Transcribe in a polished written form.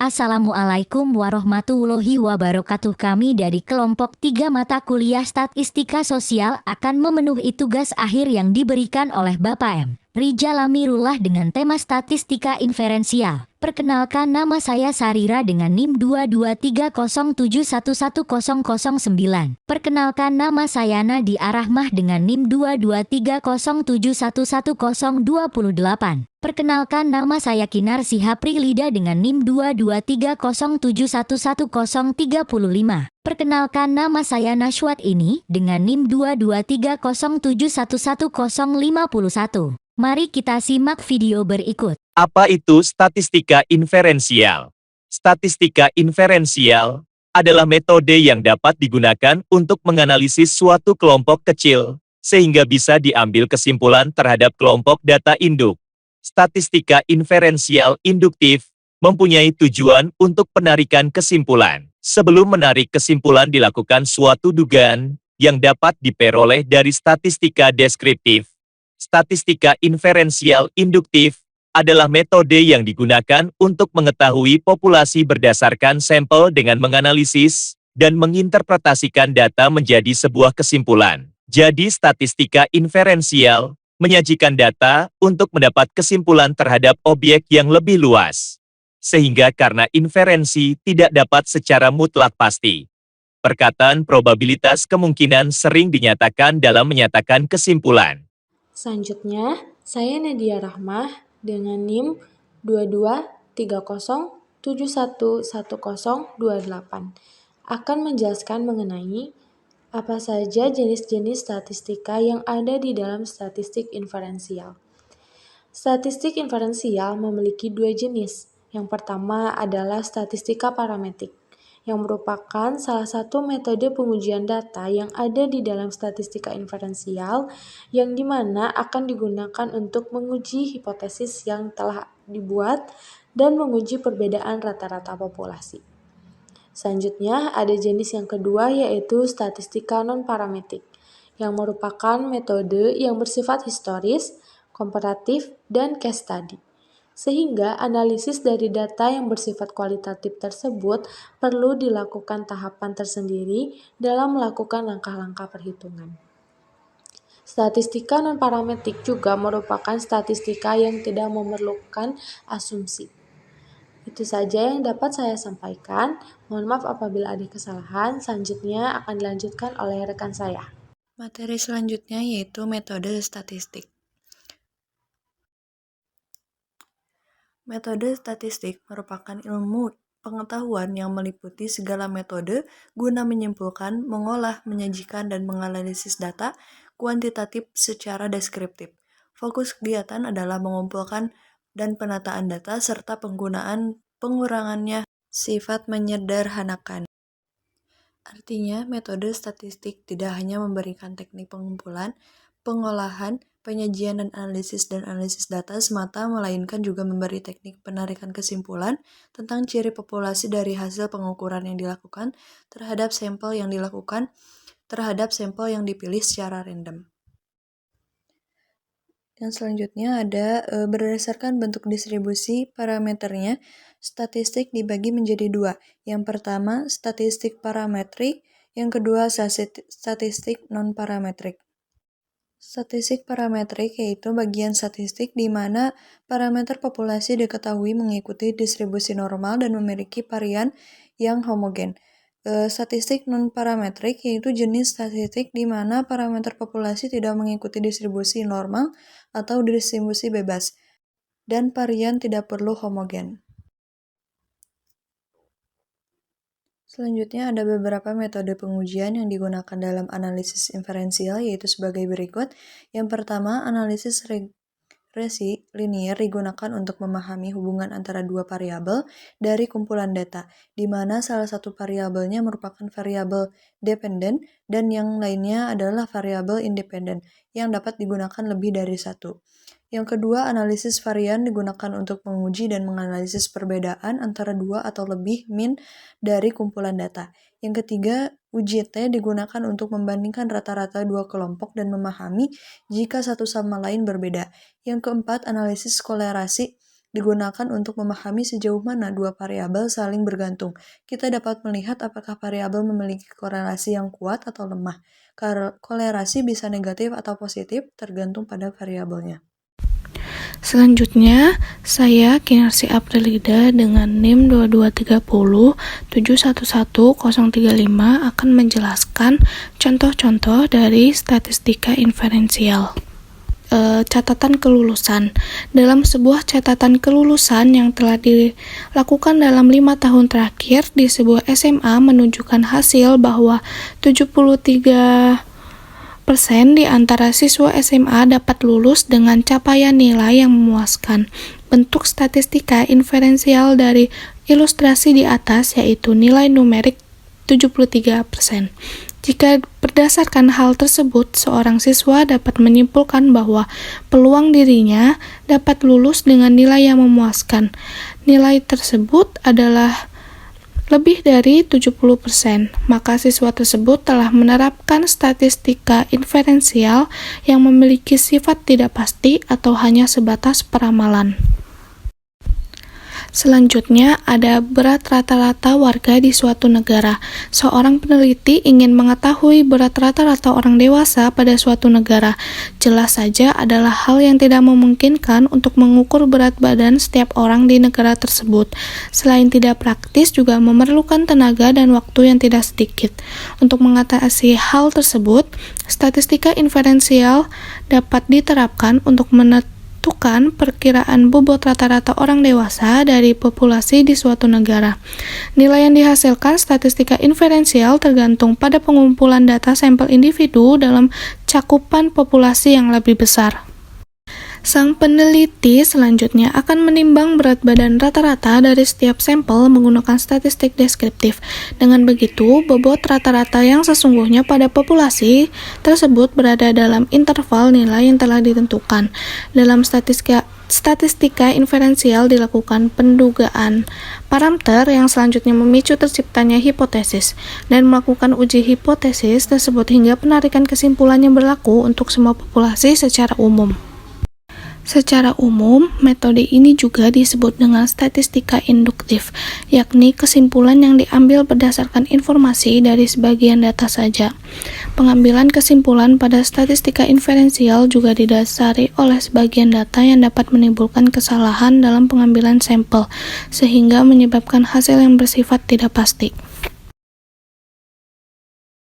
Assalamualaikum warahmatullahi wabarakatuh. Kami dari kelompok 3 mata kuliah Statistika Sosial akan memenuhi tugas akhir yang diberikan oleh Bapak M. Rijal Amirullah dengan tema Statistika Inferensial. Perkenalkan, nama saya Sarira dengan NIM 22307111009. Perkenalkan, nama saya Nadia Rahmah dengan NIM 22307111028. Perkenalkan, nama saya Kinar Sihaprilida dengan NIM 22307111035. Perkenalkan, nama saya Nashwat ini dengan NIM 22307111051. Mari kita simak video berikut. Apa itu statistika inferensial? Statistika inferensial adalah metode yang dapat digunakan untuk menganalisis suatu kelompok kecil, sehingga bisa diambil kesimpulan terhadap kelompok data induk. Statistika inferensial induktif mempunyai tujuan untuk penarikan kesimpulan. Sebelum menarik kesimpulan dilakukan suatu dugaan yang dapat diperoleh dari statistika deskriptif. Statistika inferensial induktif adalah metode yang digunakan untuk mengetahui populasi berdasarkan sampel dengan menganalisis dan menginterpretasikan data menjadi sebuah kesimpulan. Jadi statistika inferensial menyajikan data untuk mendapat kesimpulan terhadap objek yang lebih luas. Sehingga karena inferensi tidak dapat secara mutlak pasti. Perkataan probabilitas kemungkinan sering dinyatakan dalam menyatakan kesimpulan. Selanjutnya, saya Nadia Rahmah dengan NIM 2230711028 akan menjelaskan mengenai apa saja jenis-jenis statistika yang ada di dalam statistik inferensial. Statistik inferensial memiliki dua jenis. Yang pertama adalah statistika parametrik, yang merupakan salah satu metode pengujian data yang ada di dalam statistika inferensial, yang dimana akan digunakan untuk menguji hipotesis yang telah dibuat dan menguji perbedaan rata-rata populasi. Selanjutnya, ada jenis yang kedua yaitu statistika non-parametrik, yang merupakan metode yang bersifat historis, komparatif, dan case study. Sehingga analisis dari data yang bersifat kualitatif tersebut perlu dilakukan tahapan tersendiri dalam melakukan langkah-langkah perhitungan. Statistika non-parametrik juga merupakan statistika yang tidak memerlukan asumsi. Itu saja yang dapat saya sampaikan. Mohon maaf apabila ada kesalahan. Selanjutnya akan dilanjutkan oleh rekan saya. Materi selanjutnya yaitu metode statistik. Metode statistik merupakan ilmu pengetahuan yang meliputi segala metode guna menyimpulkan, mengolah, menyajikan, dan menganalisis data kuantitatif secara deskriptif. Fokus kegiatan adalah mengumpulkan dan penataan data serta pengurangannya sifat menyederhanakan. Artinya, metode statistik tidak hanya memberikan teknik pengumpulan, pengolahan, penyajian dan analisis data semata, melainkan juga memberi teknik penarikan kesimpulan tentang ciri populasi dari hasil pengukuran yang dilakukan terhadap sampel yang dipilih secara random. Yang selanjutnya ada berdasarkan bentuk distribusi parameternya, statistik dibagi menjadi dua. Yang pertama, statistik parametrik, yang kedua, statistik non-parametrik. Statistik parametrik yaitu bagian statistik di mana parameter populasi diketahui mengikuti distribusi normal dan memiliki varian yang homogen. Statistik non-parametrik yaitu jenis statistik di mana parameter populasi tidak mengikuti distribusi normal atau distribusi bebas, dan varian tidak perlu homogen. Selanjutnya ada beberapa metode pengujian yang digunakan dalam analisis inferensial yaitu sebagai berikut. Yang pertama, analisis regresi linier digunakan untuk memahami hubungan antara dua variabel dari kumpulan data, di mana salah satu variabelnya merupakan variabel dependen dan yang lainnya adalah variabel independen yang dapat digunakan lebih dari satu. Yang kedua, analisis varian digunakan untuk menguji dan menganalisis perbedaan antara dua atau lebih min dari kumpulan data. Yang ketiga, UJT digunakan untuk membandingkan rata-rata dua kelompok dan memahami jika satu sama lain berbeda. Yang keempat, analisis kolerasi digunakan untuk memahami sejauh mana dua variabel saling bergantung. Kita dapat melihat apakah variabel memiliki korelasi yang kuat atau lemah. Korelasi bisa negatif atau positif, tergantung pada variabelnya. Selanjutnya, saya Kinarsi Aprilida dengan NIM 22307111035 akan menjelaskan contoh-contoh dari statistika inferensial. Catatan kelulusan. Dalam sebuah catatan kelulusan yang telah dilakukan dalam 5 tahun terakhir di sebuah SMA menunjukkan hasil bahwa 73% di antara siswa SMA dapat lulus dengan capaian nilai yang memuaskan. Bentuk statistika inferensial dari ilustrasi di atas yaitu nilai numerik 73%. Jika berdasarkan hal tersebut, seorang siswa dapat menyimpulkan bahwa peluang dirinya dapat lulus dengan nilai yang memuaskan. Nilai tersebut adalah lebih dari 70%, maka siswa tersebut telah menerapkan statistika inferensial yang memiliki sifat tidak pasti atau hanya sebatas peramalan. Selanjutnya, ada berat rata-rata warga di suatu negara. Seorang peneliti ingin mengetahui berat rata-rata orang dewasa pada suatu negara. Jelas saja adalah hal yang tidak memungkinkan untuk mengukur berat badan setiap orang di negara tersebut. Selain tidak praktis, juga memerlukan tenaga dan waktu yang tidak sedikit. Untuk mengatasi hal tersebut, statistika inferensial dapat diterapkan untuk menentukan perkiraan bobot rata-rata orang dewasa dari populasi di suatu negara. Nilai yang dihasilkan statistika inferensial tergantung pada pengumpulan data sampel individu dalam cakupan populasi yang lebih besar. Sang peneliti selanjutnya akan menimbang berat badan rata-rata dari setiap sampel menggunakan statistik deskriptif. Dengan begitu, bobot rata-rata yang sesungguhnya pada populasi tersebut berada dalam interval nilai yang telah ditentukan. Dalam statistika inferensial dilakukan pendugaan parameter yang selanjutnya memicu terciptanya hipotesis, dan melakukan uji hipotesis tersebut hingga penarikan kesimpulan yang berlaku untuk semua populasi secara umum. Secara umum, metode ini juga disebut dengan statistika induktif, yakni kesimpulan yang diambil berdasarkan informasi dari sebagian data saja. Pengambilan kesimpulan pada statistika inferensial juga didasari oleh sebagian data yang dapat menimbulkan kesalahan dalam pengambilan sampel, sehingga menyebabkan hasil yang bersifat tidak pasti.